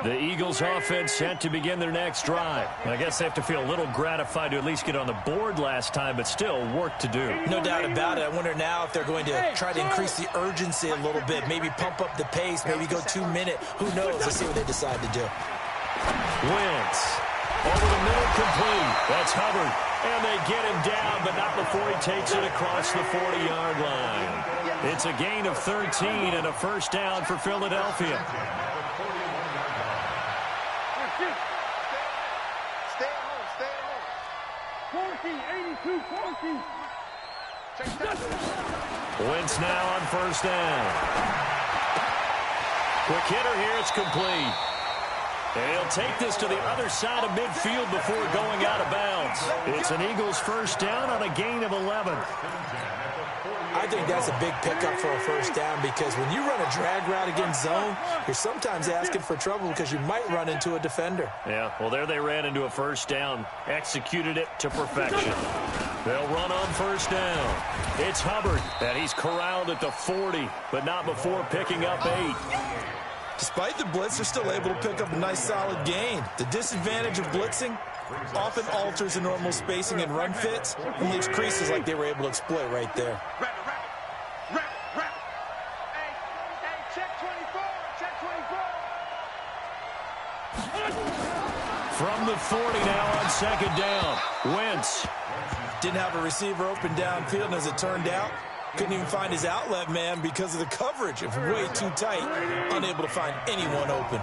The Eagles offense set to begin their next drive. I guess they have to feel a little gratified to at least get on the board last time, but still work to do. No doubt about it. I wonder now if they're going to try to increase the urgency a little bit, maybe pump up the pace, maybe go 2 minute. Who knows? Let's see what they decide to do. Wentz over the middle, complete. That's Hubbard. And they get him down, but not before he takes it across the 40-yard line. It's a gain of 13 and a first down for Philadelphia. Stay at home. Stay at home. 14, 82, 14. Wentz now on first down. Quick hitter here. It's complete. And he'll take this to the other side of midfield before going out of bounds. It's an Eagles first down on a gain of 11. I think that's a big pickup for a first down because when you run a drag route against zone, you're sometimes asking for trouble because you might run into a defender. Yeah, well, there they ran into a first down, executed it to perfection. They'll run on first down. It's Hubbard, and he's corralled at the 40, but not before picking up 8. Despite the blitz, they're still able to pick up a nice solid gain. The disadvantage of blitzing often alters the normal spacing and run fits and leaves creases like they were able to exploit right there. Rap. Hey, check 24. Check 24. From the 40 now on second down. Wentz. Didn't have a receiver open downfield, and as it turned out, couldn't even find his outlet man because of the coverage. It was way too tight, unable to find anyone open.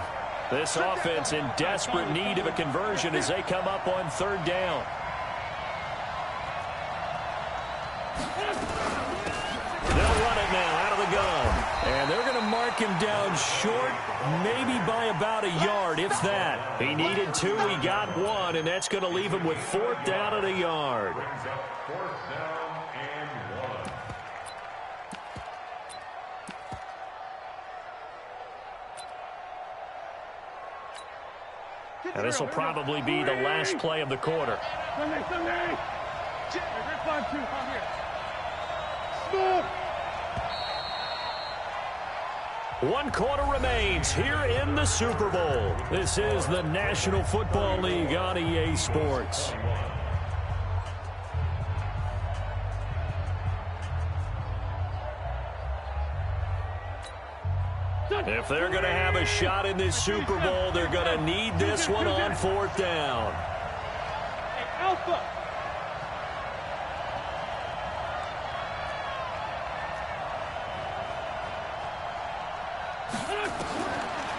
This offense in desperate need of a conversion as they come up on third down. They'll run mark him down short, maybe by about a yard, if that. He needed 2, he got 1, and that's going to leave him with 4th down and a yard. Brings up 4th down and 1. And this will probably be the last play of the quarter. Sunday. 5-2, come here. Stop. 1 quarter remains here in the Super Bowl. This is the National Football League on EA Sports. If they're going to have a shot in this Super Bowl, they're going to need this one on 4th down. Alpha.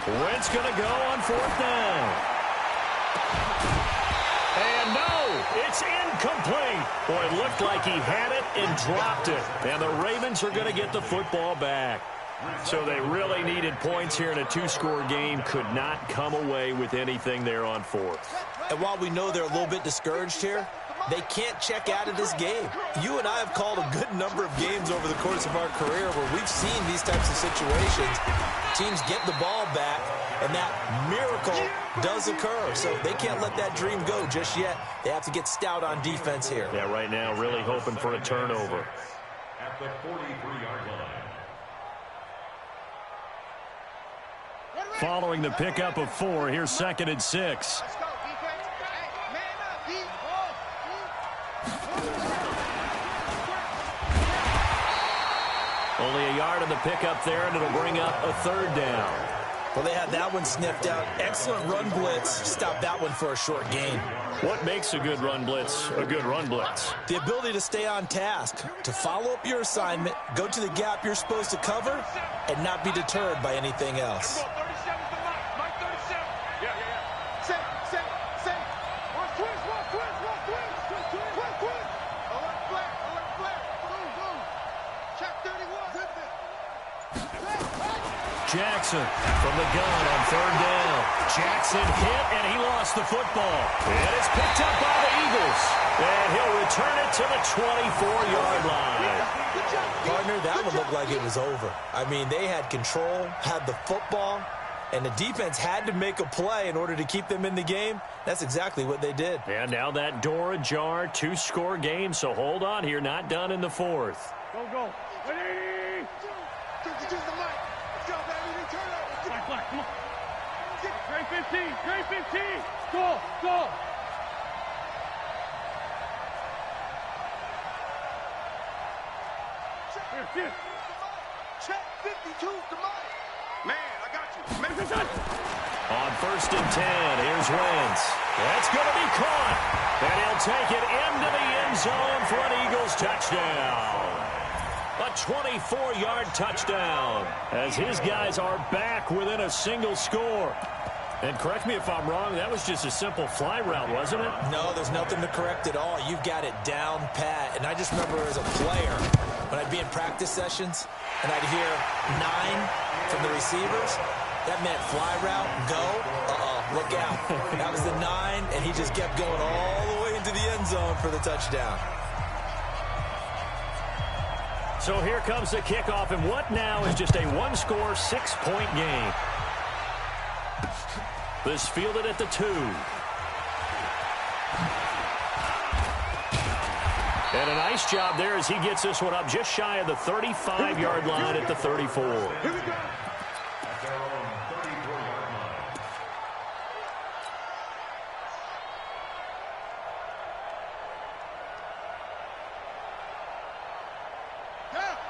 Wentz going to go on 4th down. And no, it's incomplete. Boy, it looked like he had it and dropped it. And the Ravens are going to get the football back. So they really needed points here in a 2-score game. Could not come away with anything there on 4th. And while we know they're a little bit discouraged here, they can't check out of this game. You and I have called a good number of games over the course of our career where we've seen these types of situations. Teams get the ball back, and that miracle does occur. So they can't let that dream go just yet. They have to get stout on defense here. Yeah, right now really hoping for a turnover. At the 43-yard line. Following the pickup of 4, here's 2nd and 6. Let's go, defense. Hey, man up, deep ball. Only a yard on the pickup there, and it'll bring up a 3rd down. Well, they had that one sniffed out. Excellent run blitz. Stop that one for a short gain. What makes a good run blitz a good run blitz? The ability to stay on task, to follow up your assignment, go to the gap you're supposed to cover, and not be deterred by anything else. 37 to Mike 37. Yeah. Say. Watch twins. Alert flat. Boom. Check 31. Jackson from the gun on 3rd down. Jackson hit, and he lost the football. And it's picked up by the Eagles. And he'll return it to the 24-yard line. Partner, that one looked like it was over. I mean, they had control, had the football, and the defense had to make a play in order to keep them in the game. That's exactly what they did. And now that door ajar, 2-score game, so hold on here, not done in the 4th. Go. Ready? 52 to Mike. Let's go, baby. Turn up. Black, come on. Great 15. Go. Here. Check 52 to Mike. Man, I got you. Make a touch. On 1st and 10, here's Wentz. That's going to be caught. And he'll take it into the end zone for an Eagles touchdown. A 24-yard touchdown as his guys are back within a single score. And correct me if I'm wrong, that was just a simple fly route, wasn't it? No, there's nothing to correct at all. You've got it down pat. And I just remember as a player, when I'd be in practice sessions and I'd hear 9 from the receivers, that meant fly route, go, look out. That was the 9, and he just kept going all the way into the end zone for the touchdown. So here comes the kickoff, and what now is just a 1-score, 6-point game. This fielded at the 2. And a nice job there as he gets this one up just shy of the 35-yard line at the 34. Here we go. At their own 34-yard line.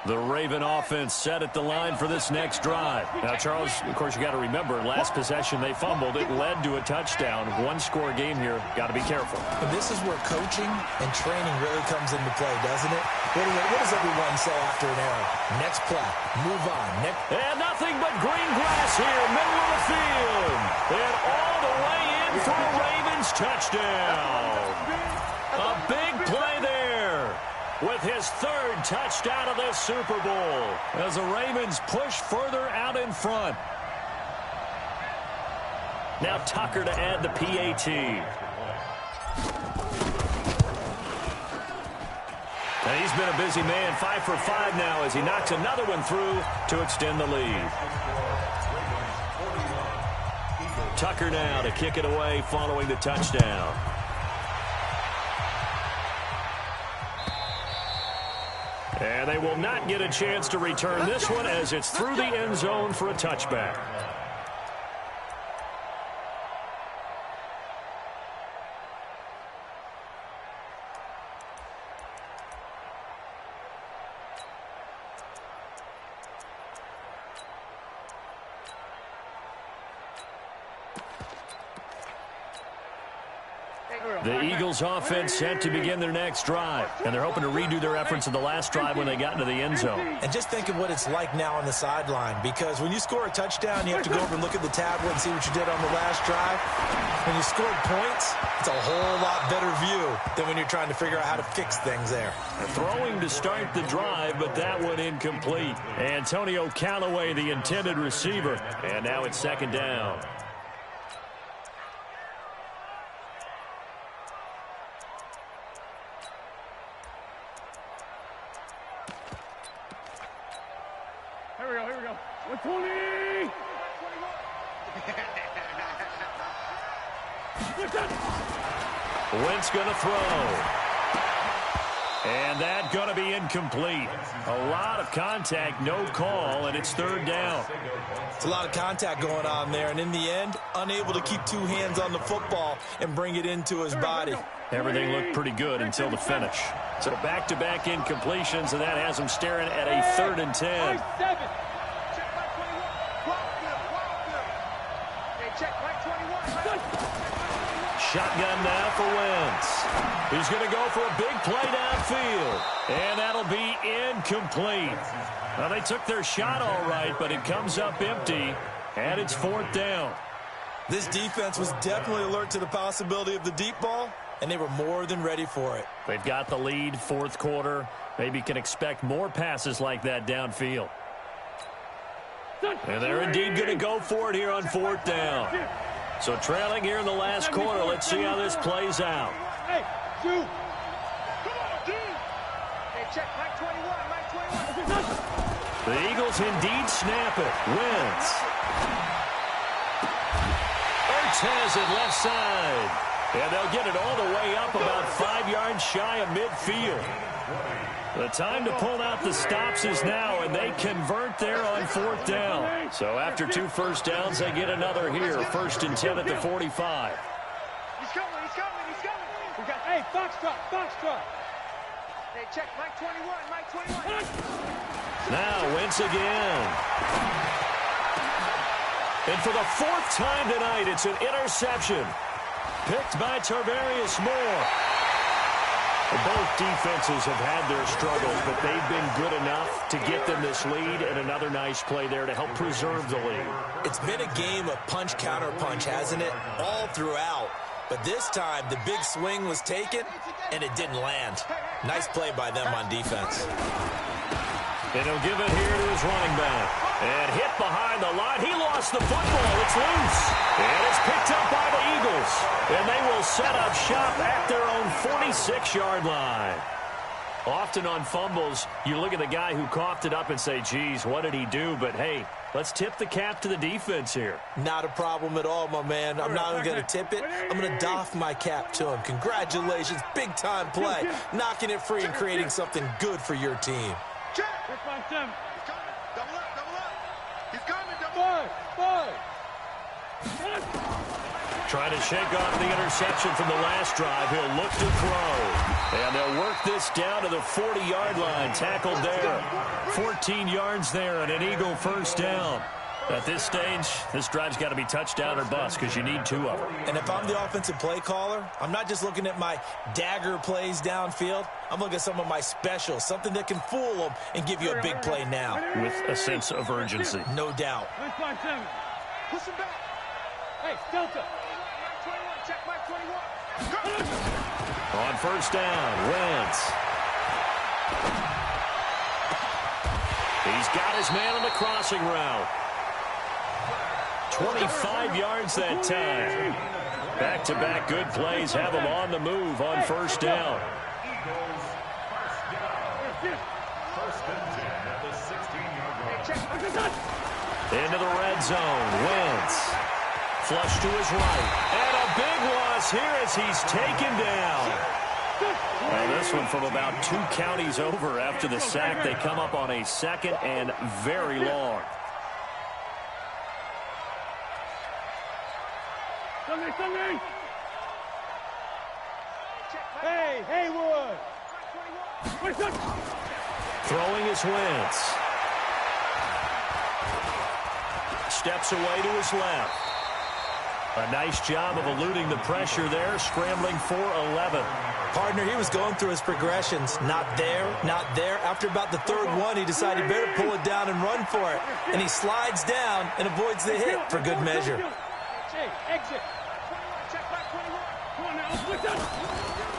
The Raven offense set at the line for this next drive. Now, Charles, of course, you got to remember, last possession they fumbled. It led to a touchdown. 1-score game here. Got to be careful. And this is where coaching and training really comes into play, doesn't it? What does everyone say after an error? Next play. Move on. And nothing but green grass here, middle of the field. And all the way in for a Ravens touchdown. A big play there with his third touchdown of this Super Bowl as the Ravens push further out in front. Now Tucker to add the PAT. And he's been a busy man, 5 for 5 now as he knocks another one through to extend the lead. Tucker now to kick it away following the touchdown. And they will not get a chance to return this one as it's through the end zone for a touchback. The Eagles offense set to begin their next drive, and they're hoping to redo their efforts in the last drive when they got into the end zone. And just think of what it's like now on the sideline, because when you score a touchdown, you have to go over and look at the tablet and see what you did on the last drive. When you scored points, it's a whole lot better view than when you're trying to figure out how to fix things there. Throwing to start the drive, but that one incomplete. Antonio Callaway, the intended receiver, and now it's second down. Here we go. 120! Wentz going to throw. And that's going to be incomplete. A lot of contact, no call, and it's third down. It's a lot of contact going on there, and in the end, unable to keep two hands on the football and bring it into his body. Everything looked pretty good until the finish. So back-to-back incompletions, and that has him staring at a 3rd and 10. Shotgun now for Wentz. He's going to go for a big play downfield, and that'll be incomplete. Well, they took their shot all right, but it comes up empty, and it's 4th down. This defense was definitely alert to the possibility of the deep ball, and they were more than ready for it. They've got the lead, 4th quarter. Maybe can expect more passes like that downfield. And they're indeed going to go for it here on 4th down. So trailing here in the last quarter. Let's see how this plays out. Hey, shoot. Come on, dude. Hey, check. Mike 21. The Eagles indeed snap it. Wentz. Ertz has it left side. And they'll get it all the way up about 5 yards shy of midfield. The time to pull out the stops is now, and they convert there on 4th down. So after 2 first downs, they get another here. 1st and 10 at the 45. He's coming. We got, hey, Foxtrot. Hey, check, Mike 21. Now Wentz again. And for the 4th time tonight, it's an interception. Picked by Tarvarius Moore. Both defenses have had their struggles, but they've been good enough to get them this lead, and another nice play there to help preserve the lead. It's been a game of punch-counter-punch, hasn't it? All throughout. But this time, the big swing was taken, and it didn't land. Nice play by them on defense. And he'll give it here to his running back. And hit behind the line. He lost the football. It's loose. And it's picked up by the Eagles. And they will set up shop at their own 46-yard line. Often on fumbles, you look at the guy who coughed it up and say, geez, what did he do? But, hey, let's tip the cap to the defense here. Not a problem at all, my man. I'm not even going to tip it. I'm going to doff my cap to him. Congratulations. Big-time play. Knocking it free and creating something good for your team. Check. 5-7. He's coming. Double up. He's coming. Double up. Trying to shake off the interception from the last drive. He'll look to throw. And they'll work this down to the 40-yard line. Tackled there. 14 yards there and an Eagle first down. At this stage, this drive's got to be touchdown or bust because you need 2 of them. And if I'm the offensive play caller, I'm not just looking at my dagger plays downfield. I'm looking at some of my specials, something that can fool them and give you a big play now. With a sense of urgency. No doubt. 5-7. Push him back. Hey, Delta. Mike 21. Check Mike 21. On first down, Wentz. He's got his man on the crossing route. 25 yards that time. Back-to-back good plays have him on the move on first down. First and 10 at the 16-yard line. Into the red zone. Wentz. Flush to his right. And a big loss here as he's taken down. Well, this one from about 2 counties over after the sack. They come up on a second and very long. Hey, Haywood. Throwing his Wentz. Steps away to his left. A nice job of eluding the pressure there, scrambling for 11. Partner, he was going through his progressions. Not there, not there. After about the third one, he decided he better pull it down and run for it. And he slides down and avoids the hit for good measure. Exit.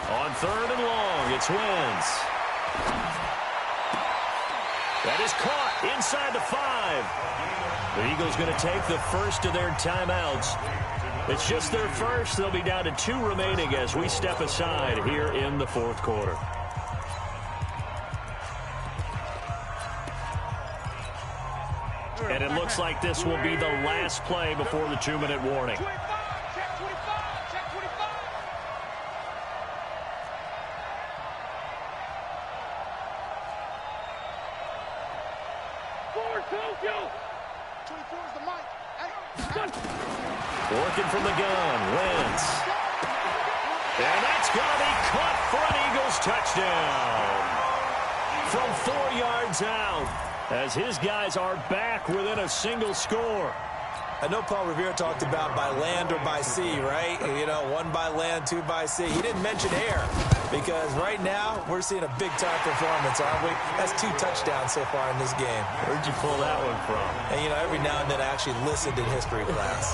On third and long, it's Wentz. That is caught inside the 5. The Eagles going to take the first of their timeouts. It's just their first. They'll be down to 2 remaining as we step aside here in the fourth quarter. And it looks like this will be the last play before the 2-minute warning. Working from the gun, Wentz. And that's going to be caught for an Eagles touchdown. From 4 yards out, as his guys are back within a single score. I know Paul Revere talked about by land or by sea, right? You know, 1 by land, 2 by sea. He didn't mention air because right now we're seeing a big-time performance, aren't we? That's 2 touchdowns so far in this game. Where'd you pull that one from? And, you know, every now and then I actually listened in history class.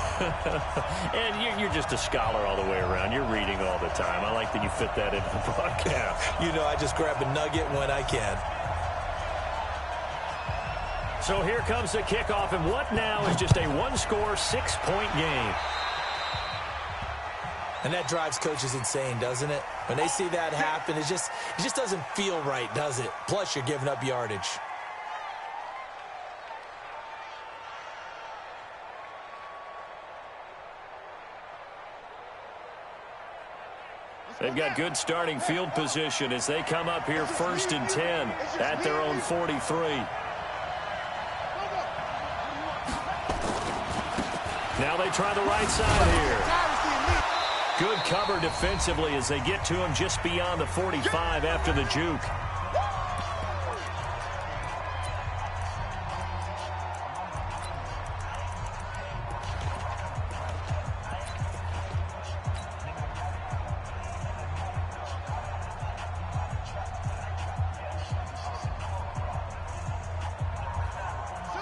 And you're just a scholar all the way around. You're reading all the time. I like that you fit that into the broadcast. You know, I just grab a nugget when I can. So here comes the kickoff, and what now is just a 1-score, 6-point game. And that drives coaches insane, doesn't it? When they see that happen, it just doesn't feel right, does it? Plus, you're giving up yardage. They've got good starting field position as they come up here 1st and 10 at their own 43. Now they try the right side here. Good cover defensively as they get to him just beyond the 45 after the juke.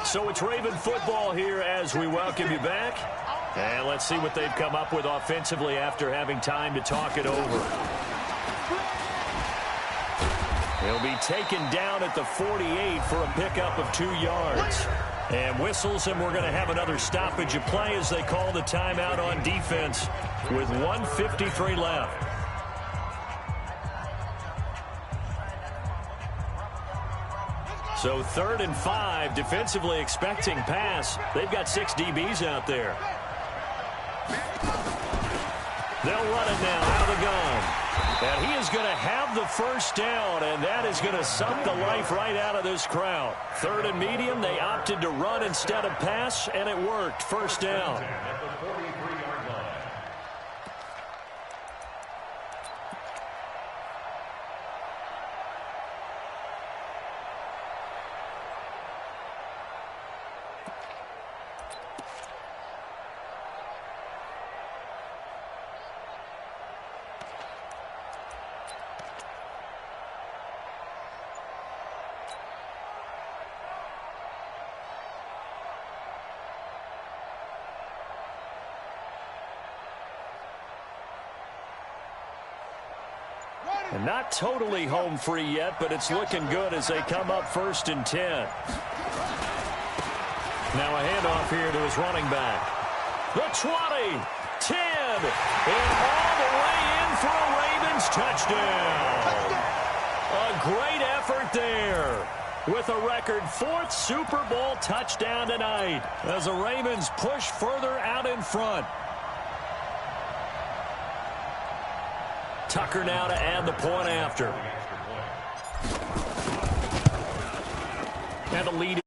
So it's Raven football here as we welcome you back. And let's see what they've come up with offensively after having time to talk it over. He'll be taken down at the 48 for a pickup of 2 yards. And whistles, and we're going to have another stoppage of play as they call the timeout on defense with 1:53 left. So 3rd and 5, defensively expecting pass. They've got 6 DBs out there. They'll run it now out of the gun. And he is going to have the first down, and that is going to suck the life right out of this crowd. 3rd and medium, they opted to run instead of pass, and it worked. First down. Not totally home free yet, but it's looking good as they come up 1st and 10. Now a handoff here to his running back. The 20, 10, and all the way in for a Ravens touchdown. A great effort there with a record 4th Super Bowl touchdown tonight as the Ravens push further out in front. Tucker now to add the point after. And the lead.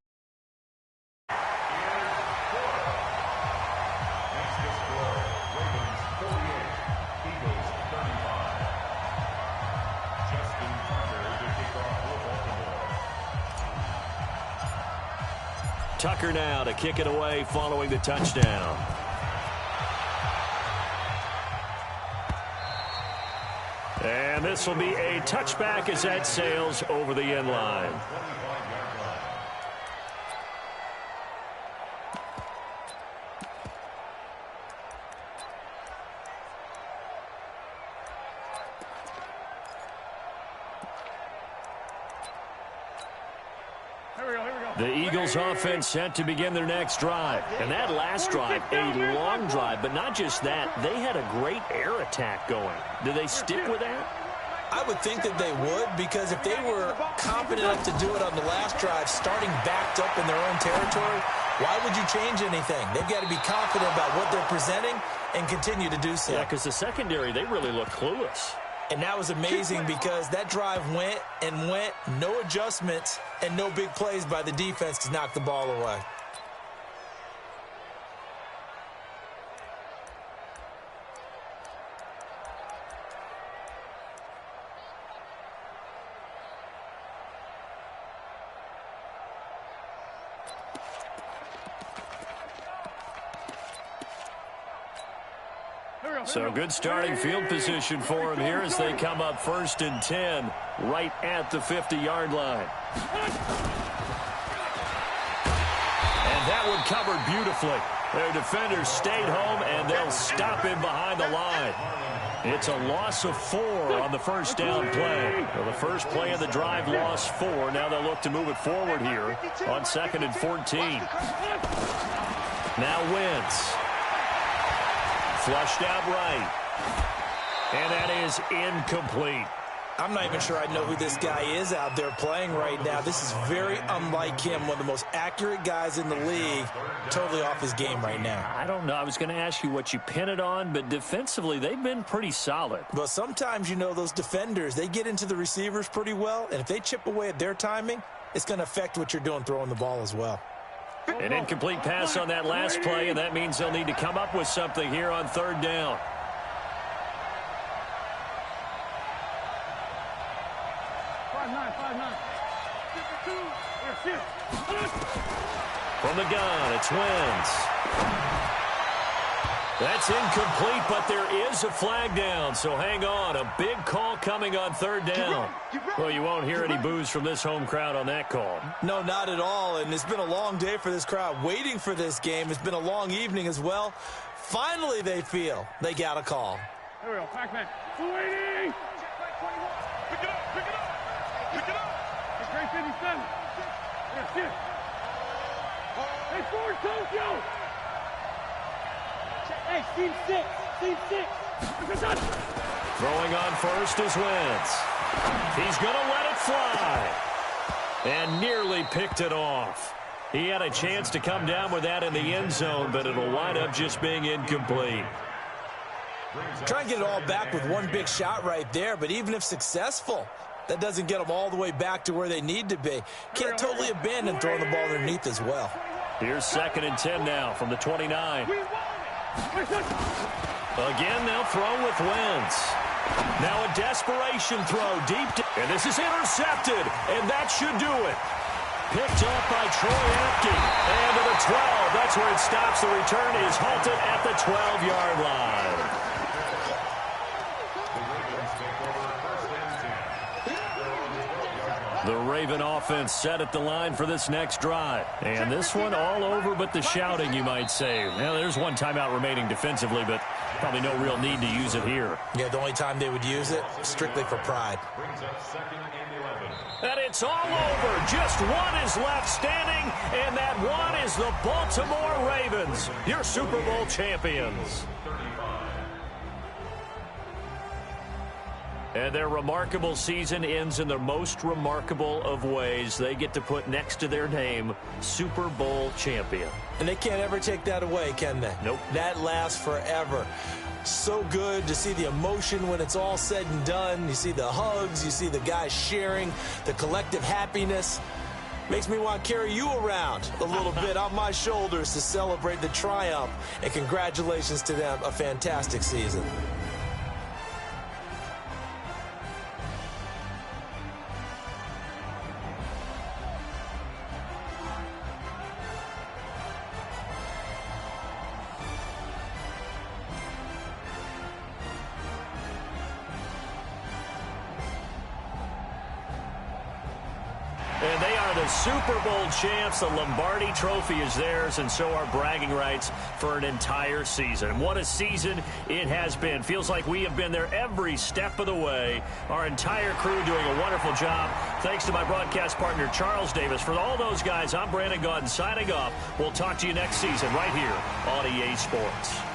Tucker now to kick it away following the touchdown. And this will be a touchback as that sails over the end line. The Eagles offense set to begin their next drive. And that last drive, a long drive, but not just that, they had a great air attack going. Do they stick with that? I would think that they would, because if they were confident enough to do it on the last drive, starting backed up in their own territory, why would you change anything? They've got to be confident about what they're presenting and continue to do so. Yeah, because the secondary, they really look clueless. And that was amazing because that drive went and went, no adjustments, and no big plays by the defense to knock the ball away. So good starting field position for him here as they come up 1st and 10 right at the 50-yard line. And that one covered beautifully. Their defenders stayed home, and they'll stop him behind the line. It's a loss of 4 on the first down play. Well, the first play of the drive lost 4. Now they'll look to move it forward here on 2nd and 14. Now Wentz. Flushed out right. And that is incomplete. I'm not even sure I know who this guy is out there playing right now. This is very unlike him, one of the most accurate guys in the league, totally off his game right now. I don't know. I was going to ask you what you pin it on, but defensively, they've been pretty solid. But sometimes, you know, those defenders, they get into the receivers pretty well, and if they chip away at their timing, it's going to affect what you're doing throwing the ball as well. An incomplete pass on that last play, and that means they'll need to come up with something here on 3rd down. From the gun, it's Wentz. That's incomplete, but there is a flag down, so hang on. A big call coming on 3rd down. Well, you won't hear any boos from this home crowd on that call. No, not at all, and it's been a long day for this crowd waiting for this game. It's been a long evening as well. Finally, they feel they got a call. Here we go, Pac-Man. Waiting! Pick it up, pick it up, pick it up. It's great 57. Yeah, shit. Hey, forward, Tokyo! Hey, team 6, team 6. Throwing on first is Wentz. He's going to let it fly. And nearly picked it off. He had a chance to come down with that in the end zone, but it'll wind up just being incomplete. Try and get it all back with one big shot right there, but even if successful, that doesn't get them all the way back to where they need to be. Can't totally abandon throwing the ball underneath as well. Here's 2nd and 10 now from the 29. Again, they'll throw with Wentz. Now a desperation throw deep. And this is intercepted, and that should do it. Picked up by Troy Apke. And to the 12. That's where it stops. The return is halted at the 12-yard line. The Raven offense set at the line for this next drive. And this one all over but the shouting, you might say. Now, there's one timeout remaining defensively, but probably no real need to use it here. Yeah, the only time they would use it, strictly for pride. Brings up 2nd and 11. And it's all over. Just one is left standing, and that one is the Baltimore Ravens, your Super Bowl champions. And their remarkable season ends in the most remarkable of ways. They get to put next to their name, Super Bowl champion. And they can't ever take that away, can they? Nope. That lasts forever. So good to see the emotion when it's all said and done. You see the hugs, you see the guys sharing, the collective happiness. Makes me want to carry you around a little bit on my shoulders to celebrate the triumph. And congratulations to them, a fantastic season. And they are the Super Bowl champs. The Lombardi Trophy is theirs, and so are bragging rights for an entire season. What a season it has been. Feels like we have been there every step of the way. Our entire crew doing a wonderful job. Thanks to my broadcast partner, Charles Davis. For all those guys, I'm Brandon Gaudin signing off. We'll talk to you next season right here on EA Sports.